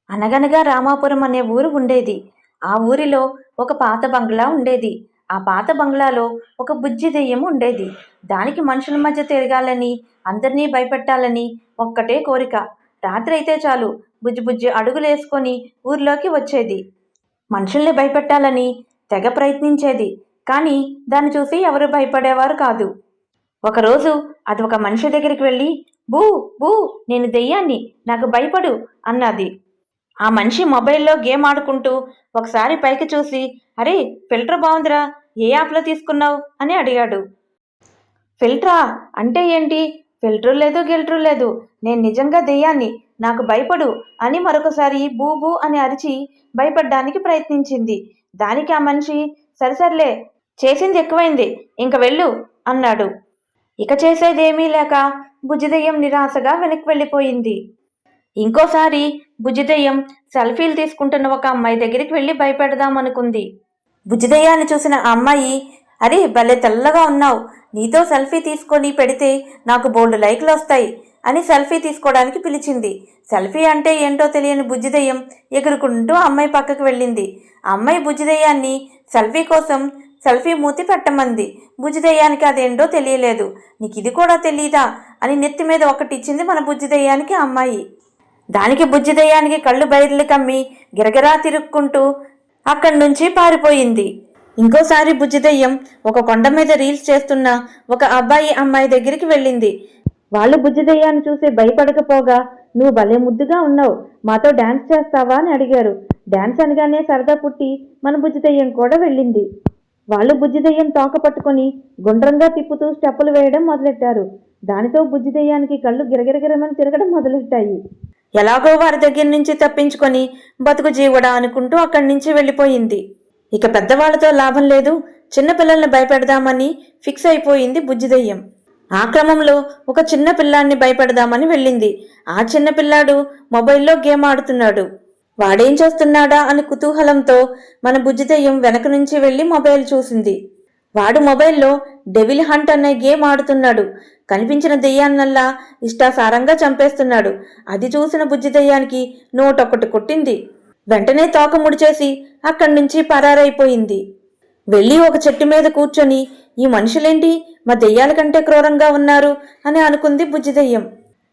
అనగనగా రామాపురం అనే ఊరు ఉండేది. ఆ ఊరిలో ఒక పాత బంగ్లా ఉండేది. ఆ పాత బంగ్లాలో ఒక బుజ్జి దెయ్యం ఉండేది. దానికి మనుషుల మధ్య తిరగాలని, అందరినీ భయపెట్టాలని ఒక్కటే కోరిక. రాత్రి అయితే చాలు బుజ్జి బుజ్జి అడుగులేసుకొని ఊర్లోకి వచ్చేది. మనుషుల్ని భయపెట్టాలని తెగ ప్రయత్నించేది. కానీ దాన్ని చూసి ఎవరు భయపడేవారు కాదు. ఒకరోజు అది ఒక మనిషి దగ్గరికి వెళ్ళి, బూ బూ, నేను దెయ్యాన్ని, నాకు భయపడు అన్నది. ఆ మనిషి మొబైల్లో గేమ్ ఆడుకుంటూ ఒకసారి పైకి చూసి, అరే ఫిల్టర్ బాగుందిరా, ఏ యాప్లో తీసుకున్నావు అని అడిగాడు. ఫిల్టరా అంటే ఏంటి? ఫిల్టరు లేదు గిల్టరు లేదు, నేను నిజంగా దెయ్యాన్ని, నాకు భయపడు అని మరొకసారి బూ బూ అని అరిచి భయపడ్డానికి ప్రయత్నించింది. దానికి ఆ మనిషి, సరిసర్లే, చేసింది ఎక్కువైంది, ఇంక వెళ్ళు అన్నాడు. ఇక చేసేదేమీ లేక బుజ్జిదెయ్యం నిరాశగా వెనక్కి వెళ్ళిపోయింది. ఇంకోసారి బుజ్జిదెయ్యం సెల్ఫీలు తీసుకుంటున్న ఒక అమ్మాయి దగ్గరికి వెళ్ళి భయపెడదామనుకుంది. బుజ్జిదెయ్యాన్ని చూసిన ఆ అమ్మాయి, అరే భలే తెల్లగా ఉన్నావు, నీతో సెల్ఫీ తీసుకొని పెడితే నాకు బోల్డ్ లైక్లు వస్తాయి అని సెల్ఫీ తీసుకోవడానికి పిలిచింది. సెల్ఫీ అంటే ఏంటో తెలియని బుజ్జిదెయ్యం ఎగురుకుంటూ అమ్మాయి పక్కకు వెళ్ళింది. ఆ అమ్మాయి బుజ్జిదెయ్యాన్ని సెల్ఫీ కోసం సెల్ఫీ మూతి పెట్టమంది. బుజ్జిదెయ్యానికి అదేంటో తెలియలేదు. నీకు ఇది కూడా తెలీదా అని నెత్తి మీద ఒకటిచ్చింది మన బుజ్జిదెయ్యానికి ఆ అమ్మాయి. దానికి బుజ్జిదెయ్యానికి కళ్ళు బైర్లు కమ్మి గిరగిరా తిరుక్కుంటూ అక్కడి నుంచి పారిపోయింది. ఇంకోసారి బుజ్జిదెయ్యం ఒక కొండ మీద రీల్స్ చేస్తున్న ఒక అబ్బాయి అమ్మాయి దగ్గరికి వెళ్ళింది. వాళ్ళు బుజ్జిదెయ్యాన్ని చూసి భయపడకపోగా, నువ్వు భలే ముద్దుగా ఉన్నావు, మాతో డాన్స్ చేస్తావా అని అడిగారు. డాన్స్ అనగానే సరదా పుట్టి మన బుజ్జిదెయ్యం కూడా వెళ్ళింది. వాళ్ళు బుజ్జిదెయ్యం తోక పట్టుకొని గుండ్రంగా తిప్పుతూ స్టెప్పులు వేయడం మొదలెట్టారు. దానితో బుజ్జిదెయ్యానికి కళ్ళు గిరగిరగిరమని తిరగడం మొదలెట్టాయి. ఎలాగో వారి దగ్గర నుంచి తప్పించుకొని బతుకు జీవుడా అనుకుంటూ అక్కడి నుంచి వెళ్ళిపోయింది. ఇక పెద్దవాళ్లతో లాభం లేదు, చిన్నపిల్లల్ని భయపెడదామని ఫిక్స్ అయిపోయింది బుజ్జిదెయ్యం. ఆ క్రమంలో ఒక చిన్న పిల్లాన్ని భయపెడదామని వెళ్ళింది. ఆ చిన్న పిల్లాడు మొబైల్లో గేమ్ ఆడుతున్నాడు. వాడేం చేస్తున్నాడా అని కుతూహలంతో మన బుజ్జిదెయ్యం వెనక నుంచి వెళ్ళి మొబైల్ చూసింది. వాడు మొబైల్లో డెవిల్ హంట్ అనే గేమ్ ఆడుతున్నాడు. కనిపించిన దెయ్యాన్నల్లా ఇష్టాసారంగా చంపేస్తున్నాడు. అది చూసిన బుజ్జిదెయ్యానికి నోటొక్కటి కొట్టింది. వెంటనే తోక ముడిచేసి అక్కడి నుంచి పరారైపోయింది. వెళ్ళి ఒక చెట్టు మీద కూర్చొని, ఈ మనుషులేంటి మా దెయ్యాల కంటే క్రూరంగా ఉన్నారు అని అనుకుంది బుజ్జిదెయ్యం.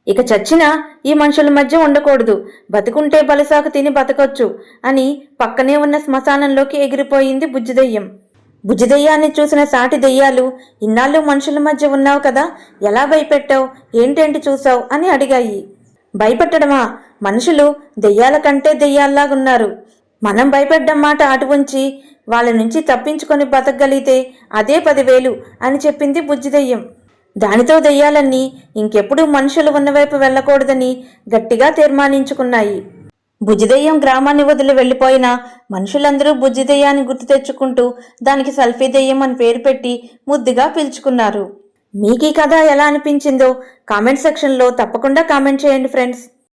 ఇక చచ్చినా ఈ మనుషుల మధ్య ఉండకూడదు, బతుకుంటే బలిసాకు తిని బతకొచ్చు అని పక్కనే ఉన్న శ్మశానంలోకి ఎగిరిపోయింది బుజ్జిదెయ్యం. బుజ్జిదెయ్యాన్ని చూసిన సాటి దెయ్యాలు, ఇన్నాళ్ళు మనుషుల మధ్య ఉన్నావు కదా, ఎలా భయపెట్టావు, ఏంటేంటి చూసావు అని అడిగాయి. భయపెట్టడమా? మనుషులు దెయ్యాల కంటే దెయ్యాల్లాగున్నారు. మనం భయపెట్టడం మాట అటు ఉంచి వాళ్ళ నుంచి తప్పించుకొని బతకగలిగితే అదే 10,000 అని చెప్పింది బుజ్జిదెయ్యం. దానితో దెయ్యాలన్నీ ఇంకెప్పుడు మనుషులు ఉన్నవైపు వెళ్ళకూడదని గట్టిగా తీర్మానించుకున్నాయి. బుజ్జిదెయ్యం గ్రామాన్ని వదిలి వెళ్ళిపోయినా మనుషులందరూ బుజ్జిదెయ్యాన్ని గుర్తు తెచ్చుకుంటూ దానికి సెల్ఫీ దెయ్యం అని పేరు పెట్టి ముద్దుగా పిలుచుకున్నారు. మీకు ఈ కథ ఎలా అనిపించిందో కామెంట్ సెక్షన్లో తప్పకుండా కామెంట్ చేయండి ఫ్రెండ్స్.